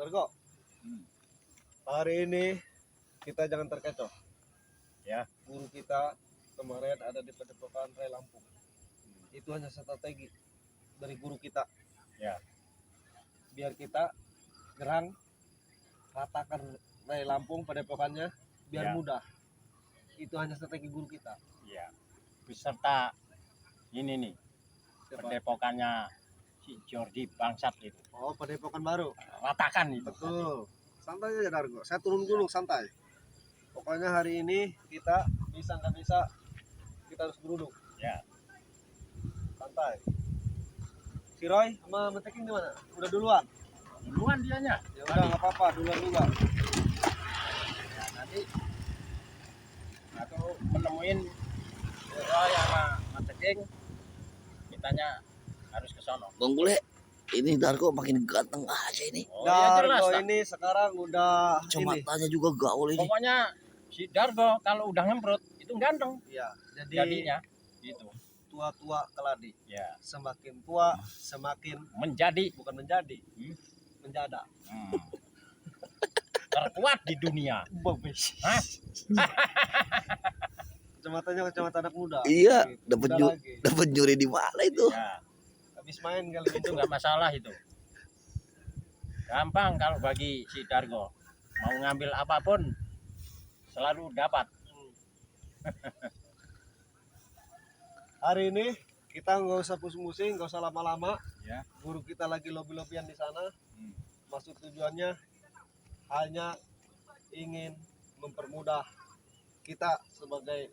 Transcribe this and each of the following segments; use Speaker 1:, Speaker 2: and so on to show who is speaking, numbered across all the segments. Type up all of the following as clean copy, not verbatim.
Speaker 1: Dargo, hari ini kita jangan terkecoh.
Speaker 2: Ya.
Speaker 1: Guru kita kemarin ada di Padepokan Rai Lampung. Itu hanya strategi dari guru kita.
Speaker 2: Ya.
Speaker 1: Biar kita gerang ratakan Rai Lampung Padepokannya biar
Speaker 2: Ya.
Speaker 1: mudah. Itu hanya strategi guru kita.
Speaker 2: Ya. Beserta ini nih,
Speaker 1: Siapa?
Speaker 2: padepokannya si Jordi Bangsat itu.
Speaker 1: Oh, Padepokan baru.
Speaker 2: Ratakan itu.
Speaker 1: Betul. Santai aja Dargo. Saya turun gunung santai. Pokoknya hari ini kita bisa nggak bisa kita harus beruduk.
Speaker 2: Ya.
Speaker 1: Santai. Si Roy sama Meteking gimana? Udah duluan?
Speaker 2: Duluan dianya.
Speaker 1: Ya udah nggak apa-apa, duluan juga.
Speaker 2: Ya, nanti aku menemuin Roy sama Mateking, kitanya harus ke sono.
Speaker 3: Bang Bule, ini Darko makin ganteng aja ini.
Speaker 2: Oh, ya jelas.
Speaker 1: Dargo
Speaker 2: Tak?
Speaker 1: ini sekarang udah ini.
Speaker 3: Kacamatanya juga gaul ini.
Speaker 2: Pokoknya si Dargo kalau udah ngemprot itu ganteng
Speaker 1: Iya, jadi
Speaker 2: jadinya. Gitu.
Speaker 1: tua-tua keladi.
Speaker 2: Ya.
Speaker 1: Semakin tua semakin
Speaker 2: Menjadi
Speaker 1: bukan menjadi, menjada.
Speaker 2: terkuat di dunia.
Speaker 1: Babes.
Speaker 2: Hah?
Speaker 1: Kacamatanya kacamata anak muda.
Speaker 3: Iya,
Speaker 1: Gitu.
Speaker 3: dapat
Speaker 1: Udah
Speaker 3: ju-
Speaker 1: lagi.
Speaker 3: dapat nyuri di mana itu?
Speaker 2: Ya,
Speaker 1: Habis main kali
Speaker 2: itu nggak masalah itu. Gampang kalau bagi si Dargo. Mau ngambil apapun selalu dapat.
Speaker 1: Hari ini kita nggak usah pusing-pusing, nggak usah lama-lama.
Speaker 2: Ya.
Speaker 1: Guru kita lagi lobby-lobbyan di sana.
Speaker 2: Hmm.
Speaker 1: Maksud tujuannya hanya ingin mempermudah kita sebagai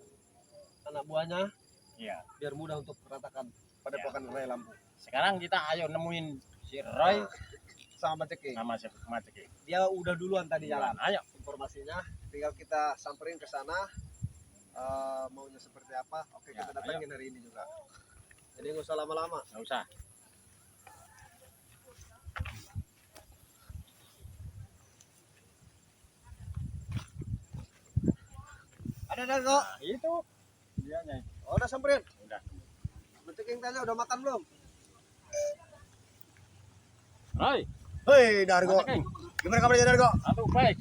Speaker 1: anak buahnya
Speaker 2: Ya.
Speaker 1: biar mudah untuk meratakan Padepokan Rai Lampung.
Speaker 2: Sekarang kita ayo nemuin si Roy
Speaker 1: Sama Ceki.
Speaker 2: sama si Mateki.
Speaker 1: Dia udah duluan tadi jalan.
Speaker 2: Ayo.
Speaker 1: Informasinya tinggal kita samperin ke sana. Maunya seperti apa? Oke,
Speaker 2: Ya,
Speaker 1: kita datangin hari ini juga. Jadi nggak usah lama-lama.
Speaker 2: Nggak usah.
Speaker 1: Ada Dargo.
Speaker 2: Nah, itu dianya.
Speaker 1: Oh, udah samperin.
Speaker 2: Udah.
Speaker 1: Ceki tanya udah makan belum?
Speaker 2: Roy,
Speaker 1: Hei Dargo.
Speaker 2: Mateki.
Speaker 1: Gimana kabarnya Dargo?
Speaker 2: Aduh, baik.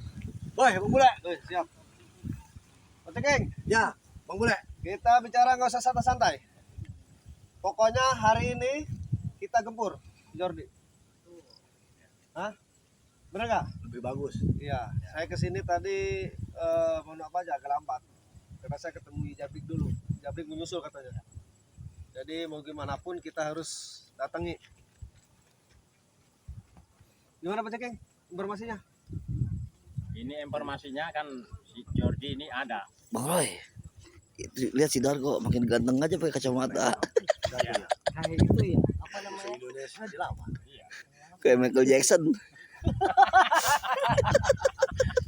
Speaker 1: Boy, Bang Bule. Siap. Ceki. Ya, Bang Bule. Kita bicara nggak usah santai-santai. Pokoknya hari ini kita gempur, Jordi. Hah? Bener nggak?
Speaker 3: Lebih bagus.
Speaker 1: Iya. Saya kesini tadi mohon maaf aja agak lambat. Karena saya ketemu Jabrik dulu. Jabrik menyusul katanya. Jadi mau gimana pun kita harus datangi. Gimana Pak Cekeng? Informasinya?
Speaker 2: Ini informasinya kan si Jordi ini ada.
Speaker 3: Bang Roy, lihat si Darko makin ganteng aja pakai kacamata.
Speaker 2: Ya.
Speaker 1: Kayak itu ya. Apa namanya? Indonesia dilawan.
Speaker 2: Iya.
Speaker 3: Kayak Michael Jackson.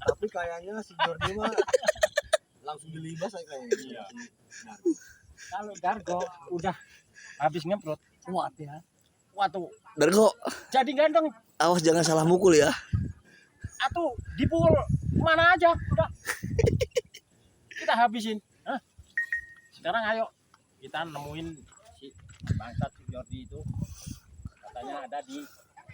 Speaker 1: Tapi kayaknya si Jordi mah langsung dilibas saya kayaknya.
Speaker 2: Iya. Kalau Dargo udah habis ngemprot,
Speaker 1: Kuat ya.
Speaker 2: waduh,
Speaker 3: Darko,
Speaker 2: jadi ganteng.
Speaker 3: awas jangan salah mukul ya.
Speaker 2: Atuh dipukul mana aja udah. Kita habisin. Hah? Sekarang ayo kita nemuin si bangsat si Jordi itu. Katanya ada di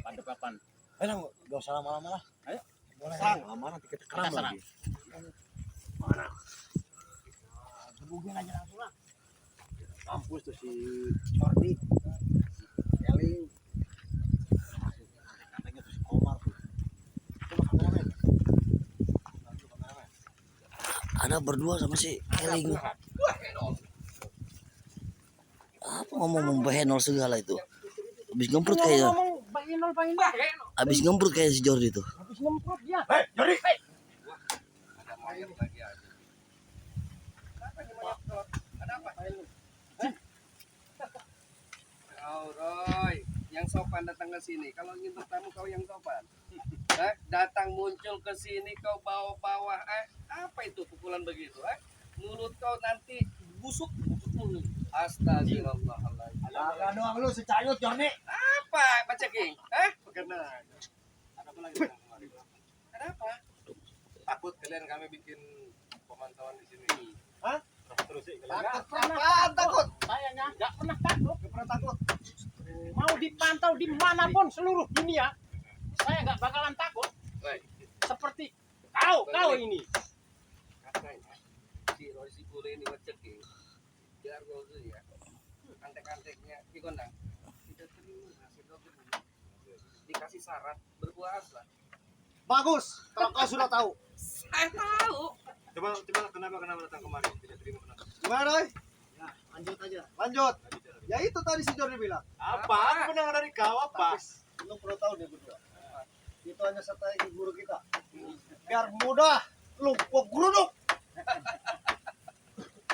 Speaker 2: Padepokan.
Speaker 1: Ayo, enggak usah lama-lama lah.
Speaker 2: Ayo.
Speaker 1: Boleh.
Speaker 2: Serang.
Speaker 1: Lama nanti kita
Speaker 2: Kita serang.
Speaker 1: Mana?
Speaker 2: Gebugin aja langsung lah.
Speaker 1: Kampus tuh si Jordi. Eling. Katanya tuh si Komar tuh. Coba kameramen.
Speaker 3: Ada berdua sama si Keling. Apa ngomong behenol segala itu? Habis ngemprut kayaknya.
Speaker 2: Ngomong Bainol.
Speaker 3: Habis ngemprut kayak si Jordi tuh.
Speaker 2: Habis ngemprot dia.
Speaker 1: Jordi.
Speaker 2: Hei.
Speaker 1: Ada mayat lagi aja.
Speaker 4: Oh, Roy, yang sopan datang ke sini. Kalau ingin bertamu kau yang sopan. Datang muncul ke sini kau bawa-bawa apa itu pukulan begitu? Mulut kau nanti busuk mulut. Astagfirullahaladzim.
Speaker 1: Agak doang lu secayut Jordi.
Speaker 4: Apa, Pak Ceking?
Speaker 1: Karena
Speaker 4: Ada apa lagi? Ada apa? Takut kalian kami bikin pemantauan di sini.
Speaker 1: Hah?
Speaker 4: Terus sih
Speaker 1: takut apaan takut?
Speaker 2: Sayangnya nggak pernah takut.
Speaker 1: Gak pernah takut.
Speaker 2: Mau dipantau dimanapun seluruh dunia, saya nggak bakalan takut. tahu kau ini.
Speaker 4: Katanya si Rosi Pure ini ngeceking. Biar gua tuh ya. Antek-anteknya Kikondang. Tidak terima hasil dokter ini. Dikasih syarat berpuasa.
Speaker 1: Bagus, kalau kau sudah tahu.
Speaker 4: Saya tahu.
Speaker 5: Coba kenapa datang kemari? Tidak terima kenapa?
Speaker 1: Gimana, Roy?
Speaker 3: Ya, lanjut aja.
Speaker 1: Lanjut. Ya itu tadi si Jordi bilang.
Speaker 5: Apa? Aku mendengar dari kau apa?
Speaker 1: Tapi lu perlu tahu dia berdua. Itu hanya strategi guru kita. Biar mudah lu geruduk.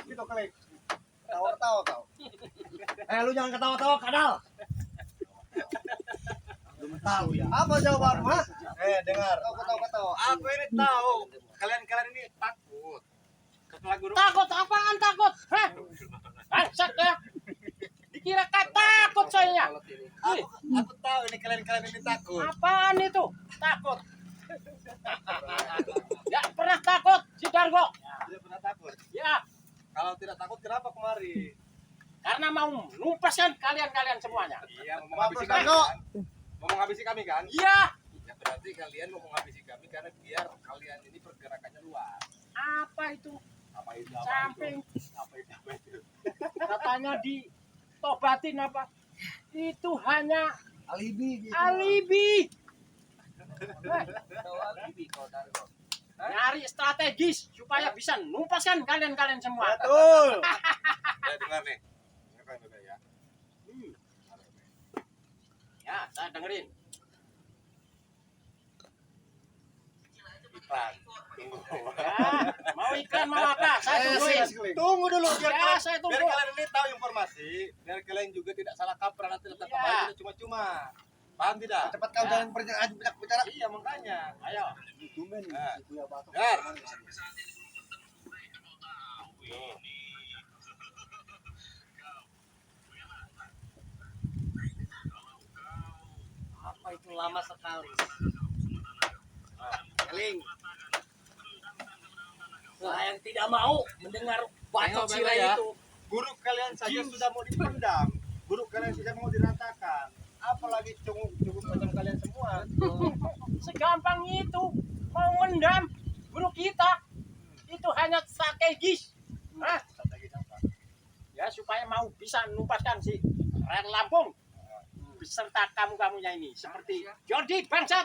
Speaker 1: Gitu kali. Tawa-tawa kau.
Speaker 3: Lu jangan ketawa-tawa, kadal.
Speaker 1: Belum tahu ya. Apa jawabanmu, ha? Dengar. Kau ketawa-ketawa.
Speaker 5: Aku ini tahu. Kalian ini takut. Setelah guru
Speaker 2: Takut apaan takut? Hah? Bangsat ya. Dikira takut saya.
Speaker 4: Kalau ini.
Speaker 5: aku tahu ini kalian ini takut.
Speaker 2: Apaan itu? Takut. Ya pernah takut si Dargo.
Speaker 5: Tidak pernah takut.
Speaker 2: Ya,
Speaker 5: Kalau tidak takut kenapa kemari?
Speaker 2: karena mau numpaskan kalian semuanya.
Speaker 5: Iya, mau
Speaker 1: Bagus,
Speaker 5: menghabisi kami
Speaker 1: Dargo.
Speaker 5: kan? Mau menghabisi kami kan?
Speaker 2: Iya.
Speaker 5: Ya berarti kalian mau menghabisi kami karena biar kalian ini pergerakannya luas.
Speaker 2: Apa itu?
Speaker 5: Apa itu?
Speaker 2: Samping
Speaker 5: Apa itu?
Speaker 2: katanya ditobatin apa? Itu hanya
Speaker 1: Alibi.
Speaker 2: alibi.
Speaker 4: Tahu alibi kau Dargo.
Speaker 2: Nyari strategis supaya bisa numpaskan kalian semua.
Speaker 1: Betul.
Speaker 5: Ya dengar nih. Dengar ya.
Speaker 2: Ya, saya dengerin.
Speaker 5: Iklan. Tunggu.
Speaker 2: Ya, mau iklan mau apa? Saya tungguin.
Speaker 5: Tunggu dulu biar
Speaker 2: Ya,
Speaker 5: kalian,
Speaker 2: saya
Speaker 5: biar
Speaker 2: tunggu.
Speaker 5: kalian ini tahu informasi, biar kalian juga tidak salah kaprah nanti datang
Speaker 2: Iya.
Speaker 5: kembali tidak cuma-cuma. Paham tidak?
Speaker 1: Cepat kau jangan banyak bicara.
Speaker 5: Iya makanya.
Speaker 2: Ayo.
Speaker 5: Nah,
Speaker 1: Punya batok.
Speaker 5: Dar.
Speaker 4: Apa itu lama sekali? Eling. Saya yang tidak mau mendengar bacot
Speaker 5: Tengok,
Speaker 4: sila
Speaker 5: Bella, ya.
Speaker 4: itu.
Speaker 5: Guru kalian saja sudah mau dipendam. Guru kalian sudah mau diratakan. Apalagi cukup macam kalian semua.
Speaker 2: Segampang itu mau mendam guru kita. Itu hanya strategis. Hah?
Speaker 5: Strategi apa?
Speaker 2: Ya supaya mau bisa numpaskan si Ren Lampung beserta kamu-kamunya ini seperti Jordi bangsat,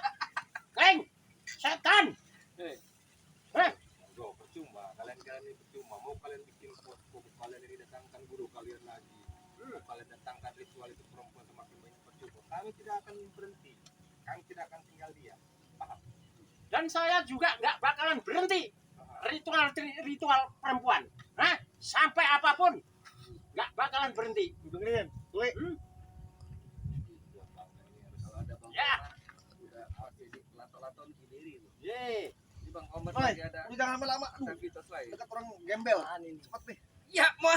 Speaker 2: Kleng, setan.
Speaker 5: Bro, percuma. Kalian ini percuma. Mau kalian bikin posko, kalian ini datangkan guru kalian lagi. Mau kalian datangkan ritual itu perempuan semakin banyak percuma. Kami tidak akan berhenti. Kami tidak akan tinggal diam. Paham?
Speaker 2: Dan saya juga nggak bakalan berhenti ritual perempuan. Hah? Sampai apapun nggak bakalan berhenti.
Speaker 1: Dengerin. Klik.
Speaker 4: Kalau ada Bang
Speaker 2: Ya.
Speaker 4: Komar, udah jadi lato-laton sendiri loh.
Speaker 2: Ye.
Speaker 4: Di Bang Komar
Speaker 1: Oi,
Speaker 4: lagi ada
Speaker 1: udah jangan lama-lama. Aduh,
Speaker 4: aktivitas lain.
Speaker 1: dekat orang gembel. Cepet nih.
Speaker 4: Ya mau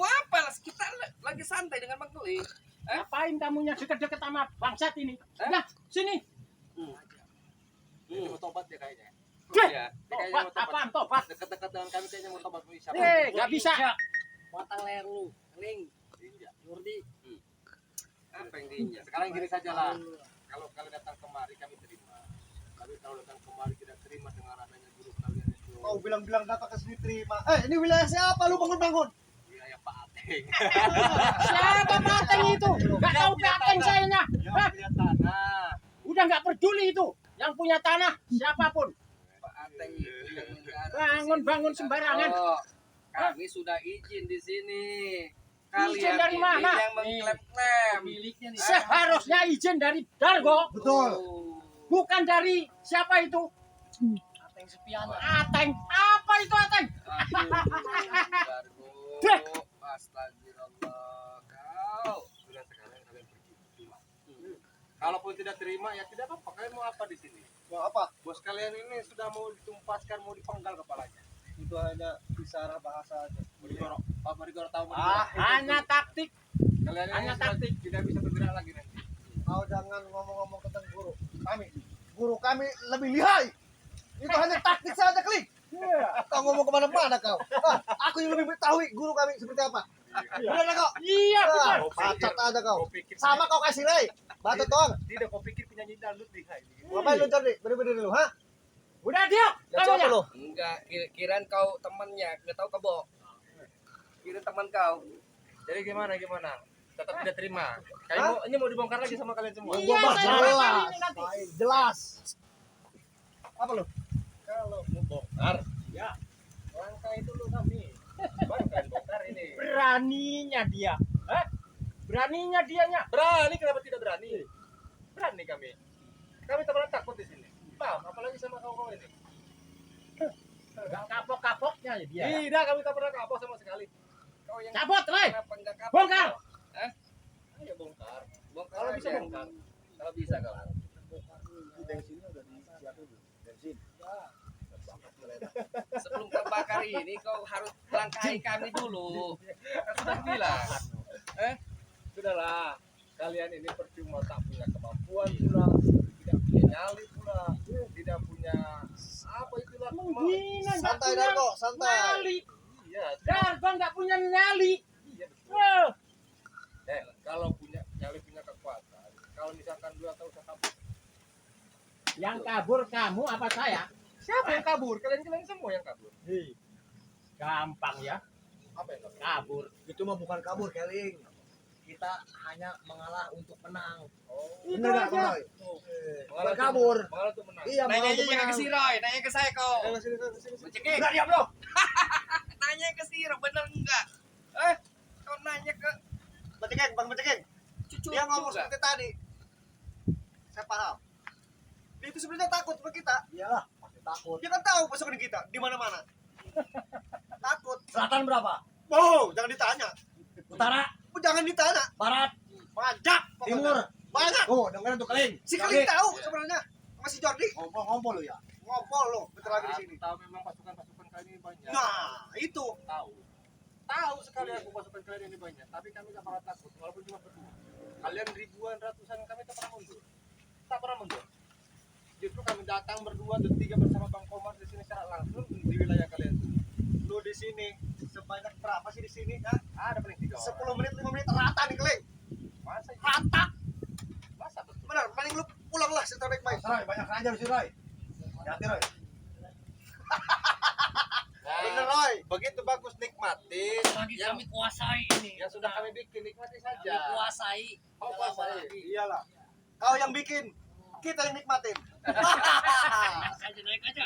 Speaker 4: apa? Kita lagi santai dengan Bang Keli.
Speaker 2: Ngapain kamunya deket-deket sama bangsat ini? Nah, sini.
Speaker 5: Ini mau tobat ya kayaknya.
Speaker 4: Iya.
Speaker 2: Tobat, apaan tobat?
Speaker 5: Dekat-dekat dengan kami kayaknya mau tobat. Mau siapa?
Speaker 2: Nggak bisa.
Speaker 4: Potong leher lu. Ling.
Speaker 5: Injak.
Speaker 4: Jordi. Apa yang diinjak?
Speaker 5: Sekarang gini saja lah. Kalau kalian datang kemari kami terima. Tapi kalau datang kemari tidak terima dengan adanya guru kalian itu.
Speaker 1: Kau bilang-bilang datang ke sini terima. Ini wilayah siapa? Lu bangun-bangun.
Speaker 5: Wilayah Pak Ateng.
Speaker 2: Siapa Pateng itu? Nggak tahu Pateng sayanya.
Speaker 5: Yang
Speaker 2: Hah?
Speaker 5: punya tanah.
Speaker 2: Udah nggak peduli itu. Yang punya tanah siapapun.
Speaker 4: Pak Ateng itu yang menggarap.
Speaker 2: Bangun sembarangan.
Speaker 4: Oh, kami sudah izin di sini.
Speaker 2: Izin dari
Speaker 4: ini
Speaker 2: mana?
Speaker 4: yang mengklaim
Speaker 2: Miliknya seharusnya izin dari Dargo,
Speaker 1: Betul.
Speaker 2: bukan dari siapa itu?
Speaker 4: Ateng Sepiana.
Speaker 2: Ateng. Apa itu Ateng? Deh.
Speaker 4: Astagfirullah. Kau.
Speaker 5: Sudah sekarang kalian pergi. Terima. Kalaupun tidak terima ya tidak apa-apa. Kalian mau apa di sini?
Speaker 1: Mau apa?
Speaker 5: Bos kalian ini sudah mau ditumpaskan, mau dipenggal kepalanya.
Speaker 1: Itu hanya bicara bahasa aja.
Speaker 5: Mau digorok. Pak mau digorok tahu mau
Speaker 2: Ah,
Speaker 5: digorok.
Speaker 2: hanya taktik.
Speaker 5: Kalian ini
Speaker 2: hanya
Speaker 5: sudah
Speaker 2: taktik.
Speaker 5: tidak bisa bergerak lagi nanti.
Speaker 1: Kau jangan ngomong-ngomong tentang guru. Guru kami lebih lihai. Itu hanya taktik saja, Klik. Kau ngomong kemana-mana kau. Aku yang lebih mengetahui guru kami seperti apa. Benar kau?
Speaker 2: Iya benar.
Speaker 1: Bacat ada kau.
Speaker 5: Kau pikir
Speaker 1: Sama kau kasih lay. Bacat doang.
Speaker 5: tidak kau pikir penyanyi dangdut lihai.
Speaker 1: Ngapain lu cari? Bener-bener lu, ha?
Speaker 2: Udah dia.
Speaker 1: Ya coba
Speaker 2: Kamunya.
Speaker 1: lo.
Speaker 4: Enggak, kirain kau temannya, enggak tahu kebo. Kira teman kau.
Speaker 5: Jadi gimana? Tetap tidak terima. Ini mau dibongkar lagi sama kalian semua.
Speaker 2: Iya, saya makan ini nanti.
Speaker 1: Jelas. Apa lo?
Speaker 5: Kalau mau bongkar, ya langkai dulu kami. Baru kalian bongkar ini.
Speaker 2: Beraninya dia. Beraninya dianya.
Speaker 5: Berani, kenapa tidak berani? Berani kami. Kami tak pernah takut di sini. Paham? Apalagi sama kau ini.
Speaker 2: Gak kapok-kapoknya ya dia.
Speaker 5: Tidak, kami tak pernah kapok sama sekali. Kau yang
Speaker 2: Cabut, woi.
Speaker 4: Kenapa enggak kapal?
Speaker 2: Bongkar.
Speaker 4: Hah?
Speaker 5: ayo bongkar.
Speaker 4: Bongkar
Speaker 5: Kalau bisa
Speaker 4: aja.
Speaker 5: bongkar.
Speaker 4: Kalau bisa kau.
Speaker 1: Bensinnya udah disiapin. Bensin.
Speaker 4: Sebelum kau bakar ini kau harus langkahi kami dulu. Kan sudah bilang.
Speaker 5: Sudahlah. Kalian ini percuma tak punya kemampuan pula, tidak punya nyali pula, tidak punya apa itulah.
Speaker 2: Menghina nggak
Speaker 1: Santai
Speaker 2: punya
Speaker 1: Darko, santai.
Speaker 2: nyali.
Speaker 5: Iya.
Speaker 2: Darko nggak punya nyali.
Speaker 5: Iya betul.
Speaker 2: Oh,
Speaker 5: Kalau punya nyali punya kekuatan, kalau misalkan dua tahu saya kabur.
Speaker 2: yang kabur kamu apa saya?
Speaker 5: Siapa yang kabur? Kalian semua yang kabur.
Speaker 2: Gampang ya,
Speaker 5: Apa yang kabur?
Speaker 2: kabur.
Speaker 1: Itu mah bukan kabur, Keling.
Speaker 3: Kita hanya mengalah untuk menang.
Speaker 2: Itu
Speaker 1: Bener nggak,
Speaker 2: aja.
Speaker 1: Bang Roy?
Speaker 5: Mengalah
Speaker 1: Bukan kabur.
Speaker 5: Mengalah untuk menang.
Speaker 1: Iya,
Speaker 4: Nanya
Speaker 1: mau
Speaker 4: jangan ke si Roy, nanya ke saya kau. Mencekik.
Speaker 1: Udah diam lo.
Speaker 4: Nanya ke si Roy, bener enggak? Kau nanya ke
Speaker 1: Bang Becekeng.
Speaker 4: cucu.
Speaker 1: Dia ngomong
Speaker 4: juga.
Speaker 1: seperti tadi. Saya paham. Dia itu sebenarnya takut sama kita. Iyalah, pasti takut. Dia kan tahu pasukan kita di mana-mana. Takut.
Speaker 3: Selatan berapa?
Speaker 1: Oh, jangan ditanya.
Speaker 3: Utara,
Speaker 1: Jangan ditanya.
Speaker 3: barat,
Speaker 1: Banyak. pokoknya.
Speaker 3: timur.
Speaker 1: Banyak.
Speaker 3: Oh, dengerin tuh Keling.
Speaker 1: Si Keling tahu sebenarnya. Sama si Jordi.
Speaker 3: Ngompol lo ya.
Speaker 1: Ngompol lo, bentar lagi di sini.
Speaker 5: Tahu memang pasukan kalian ini banyak.
Speaker 1: Nah, itu.
Speaker 5: Tahu sekali aku pasukan kalian ini banyak, tapi kami tak pernah takut walaupun cuma berdua. Kalian ribuan, ratusan, kami tak pernah mundur. Tak pernah mundur. Justru kami datang berdua, bertiga bersama Bang Komar di sini secara langsung di wilayah kalian.
Speaker 1: Lu di sini sebanyak berapa sih di sini? Hah?
Speaker 5: Ada paling 3 orang.
Speaker 1: 10 menit, 5 menit rata nih, Keling.
Speaker 5: Masa itu?
Speaker 1: Rata.
Speaker 5: Masa betul?
Speaker 1: Benar, paling lu pulanglah setelah baik-baik.
Speaker 3: Roy, banyak raja di sini, Roy. Hati, Roy.
Speaker 1: Bener, Roy.
Speaker 5: Begitu bagus nikmatin.
Speaker 3: Lagi kami kuasai ini.
Speaker 5: Yang sudah kami bikin nikmati
Speaker 3: Kami
Speaker 5: saja.
Speaker 3: kuasai.
Speaker 5: Oh,
Speaker 3: Udah lama
Speaker 5: kuasai.
Speaker 3: lagi.
Speaker 1: Iyalah. Kau yang bikin, kita yang nikmatin.
Speaker 3: Saja naik aja.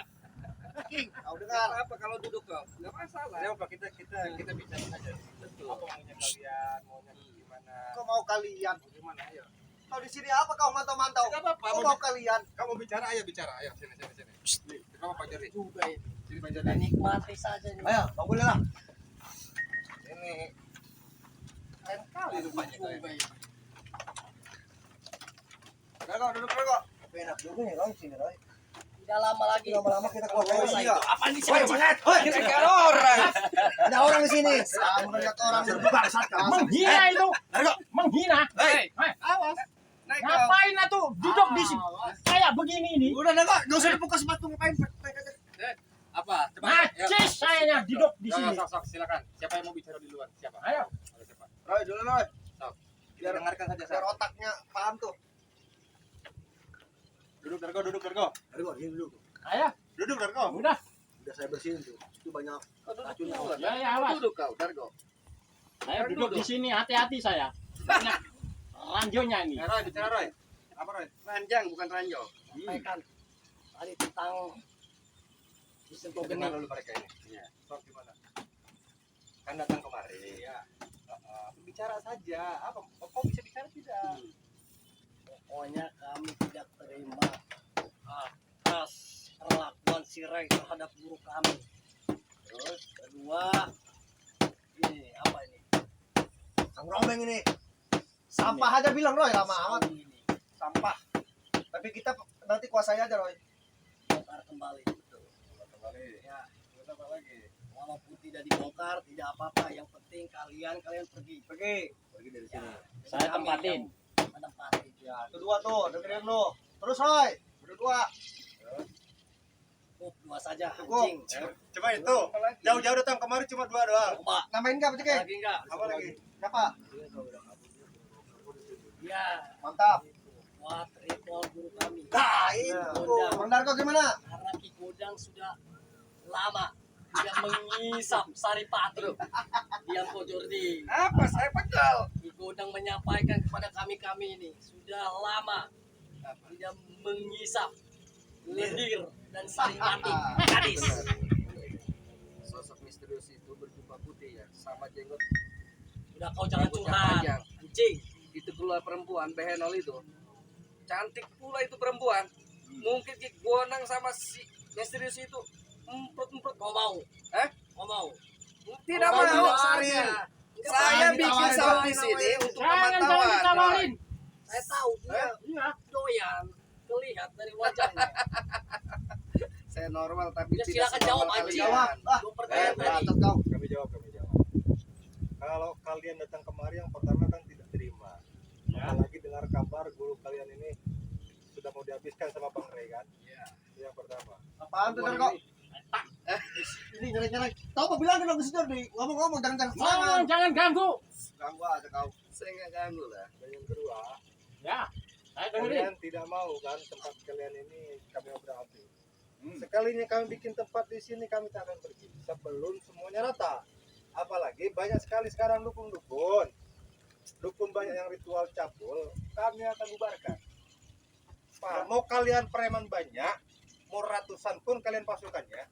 Speaker 1: Kau dengar.
Speaker 4: Apa kalau duduk kau? Enggak masalah.
Speaker 5: Ya apa kita bicara saja. Betul. Apa maunya kalian? Maunya gimana?
Speaker 1: Kau mau kalian?
Speaker 5: Gimana ayo?
Speaker 1: Kau di sini apa kau mantau-mantau?
Speaker 5: Tidak apa-apa.
Speaker 1: Kau mau kalian?
Speaker 5: Kamu bicara, ayo bicara. Ayo sini. Kenapa Pak Jari?
Speaker 3: Juga ini.
Speaker 5: Sini Pak Jari.
Speaker 3: Nikmati saja ini.
Speaker 1: Ayo, kau boleh lah.
Speaker 5: Ini lain kali rupanya kalian.
Speaker 1: Kau duduk kau.
Speaker 3: Enak juga nih, Roy. Sini, Roy. Tidak lama lagi.
Speaker 1: Lama-lama kita kuasai.
Speaker 3: Itu apa nih sih?
Speaker 4: Kita kayak orang.
Speaker 1: Ada orang di sini. Kamu lihat orang berbangsat kamu.
Speaker 2: Menghina itu. Menghina.
Speaker 4: Hei,
Speaker 2: Awas.
Speaker 4: naik kau.
Speaker 2: Ngapain atuh duduk di sini? Kayak begini ini.
Speaker 1: Udah enggak usah dibuka sepatu ngapain.
Speaker 5: Apa? Cepat.
Speaker 2: Najis sayanya duduk di sini.
Speaker 5: Sok, silakan. Siapa yang mau bicara di luar? Siapa?
Speaker 2: Ayo.
Speaker 5: Ada siapa?
Speaker 1: Roy, dulu Roy.
Speaker 5: Kita dengarkan saja.
Speaker 1: Biar otaknya paham tuh.
Speaker 5: Duduk Dargo, duduk Dargo.
Speaker 1: Dargo, ini dulu.
Speaker 2: Ayo.
Speaker 5: Duduk Dargo.
Speaker 2: Udah.
Speaker 1: Udah saya bersihin tuh. Itu banyak.
Speaker 4: Kau duduk
Speaker 1: Racunnya.
Speaker 4: dulu.
Speaker 2: Ya, awas.
Speaker 4: Duduk kau, Dargo.
Speaker 2: Saya duduk di sini, hati-hati saya. Banyak ranjonya ini.
Speaker 5: Roy, bicara Roy. Apa Roy?
Speaker 4: Ranjang bukan ranjau.
Speaker 3: Sampaikan tadi tentang disentuh
Speaker 5: Dengar
Speaker 3: geni.
Speaker 5: dulu mereka ini. Iya. Sok gimana? Kan datang kemari. Iya. Bicara saja. Apa? Kau bisa bicara tidak?
Speaker 3: Pokoknya kami tidak terima atas perlakuan si Ray terhadap guru kami. Terus kedua, ini apa ini?
Speaker 1: Kang Rombeng ini. Sampah aja bilang Roy, lama amat.
Speaker 3: Sawi ini
Speaker 1: Sampah. Tapi kita nanti kuasai aja Roy.
Speaker 3: bongkar kembali. Betul.
Speaker 5: Kembali.
Speaker 3: Ya,
Speaker 5: Terus apa lagi?
Speaker 3: walaupun tidak dibongkar tidak apa-apa. Yang penting kalian pergi.
Speaker 1: Pergi.
Speaker 5: Pergi dari
Speaker 3: Ya,
Speaker 2: Saya
Speaker 3: kami
Speaker 2: tempatin.
Speaker 3: yang menempatin.
Speaker 1: Ya, kedua tuh, dengerin lu. Terus Roy, berdua.
Speaker 3: Cukup dua saja.
Speaker 1: Cukup.
Speaker 3: Anjing.
Speaker 5: Coba itu. Jauh-jauh datang kemari cuma 2 doang.
Speaker 3: Coba
Speaker 1: Namain enggak Becek?
Speaker 3: lagi enggak?
Speaker 1: Apa lagi? Siapa?
Speaker 3: Ya,
Speaker 1: Mantap.
Speaker 3: buat ritual guru kami.
Speaker 1: Nah, itu. Bang Darko gimana?
Speaker 3: Karena
Speaker 6: karena Ki Godang sudah lama dia mengisap saripati. Diam kok Jordi.
Speaker 4: Apa saya pegal?
Speaker 6: Ki Godang menyampaikan kepada kami ini sudah lama dia mengisap lendir dan saripati gadis.
Speaker 4: Sosok misterius itu berjubah putih ya, sama jenggot
Speaker 6: Udah kau jangan
Speaker 4: rambutnya
Speaker 6: curhat,
Speaker 4: panjang.
Speaker 6: anjing.
Speaker 4: Itu keluar perempuan Behenol itu. Cantik pula itu perempuan. Mungkin Ki Gonang sama si misterius itu emprut-emprut.
Speaker 6: Kau mau?
Speaker 4: Hah?
Speaker 6: Kau mau?
Speaker 4: Tidak
Speaker 6: Kau
Speaker 4: mau.
Speaker 6: aja.
Speaker 4: Saya bikin sound di sini untuk
Speaker 2: Jangan
Speaker 4: pemantauan.
Speaker 2: ditawarin.
Speaker 6: Saya tahu dia
Speaker 2: Iya.
Speaker 6: doyan. Terlihat dari wajahnya.
Speaker 4: Saya normal tapi
Speaker 6: Ya,
Speaker 4: tidak
Speaker 6: silakan jawab,
Speaker 4: senormal
Speaker 6: anjing.
Speaker 4: kalian.
Speaker 1: Jawab.
Speaker 6: Dua pertanyaan tadi.
Speaker 1: Berantem kau.
Speaker 5: Kami jawab. Kalau kalian datang kemari yang pertama kan tidak terima. Apalagi dengar kabar guru kalian ini sudah mau dihabiskan sama Bang Rey kan?
Speaker 4: Iya.
Speaker 5: Itu yang pertama.
Speaker 1: Apaan tuh kau? Ini nyerang-nyerang. Tahu apa bilang dong si Jordi? Ngomong-ngomong jangan
Speaker 2: Ngomong, jangan ganggu.
Speaker 1: ganggu aja kau.
Speaker 4: Saya nggak ganggu lah.
Speaker 5: Dan yang kedua,
Speaker 2: Ya, saya dengerin.
Speaker 5: kalian tidak mau kan tempat kalian ini kami obrak-abrik. Sekalinya kami bikin tempat di sini kami tak akan pergi sebelum semuanya rata. Apalagi banyak sekali sekarang dukun-dukun. Dukun banyak yang ritual cabul, kami akan bubarkan. Pak, mau kalian preman banyak, mau ratusan pun kalian pasukannya.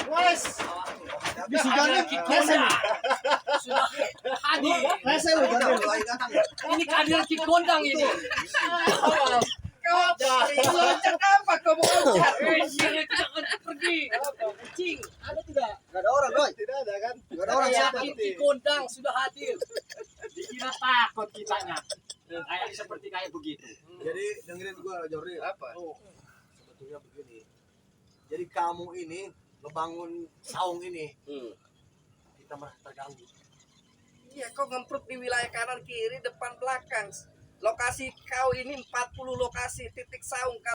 Speaker 1: Wes. Bisa jadi
Speaker 6: Godang sudah hadir.
Speaker 1: Rese lu jangan mulai datang.
Speaker 6: Ini kehadiran Ki Godang ini.
Speaker 4: Kau loncat apa? Kau mau loncat?
Speaker 6: Sini tidak akan pergi. Anjing, ada tidak?
Speaker 1: Enggak ada orang, Boy.
Speaker 5: Tidak ada kan?
Speaker 1: Enggak ada orang
Speaker 6: Saya
Speaker 1: siapa.
Speaker 6: yakin Ki Godang sudah hadir.
Speaker 2: Dikira takut kitanya. Kayak seperti kayak begitu.
Speaker 1: Jadi dengerin gua Jordi.
Speaker 4: Apa?
Speaker 1: Sebetulnya begini. Jadi kamu ini ngebangun saung ini, kita merasa terganggu.
Speaker 4: Iya, kau ngemprut di wilayah kanan kiri depan belakang. Lokasi kau ini 40 lokasi titik saung.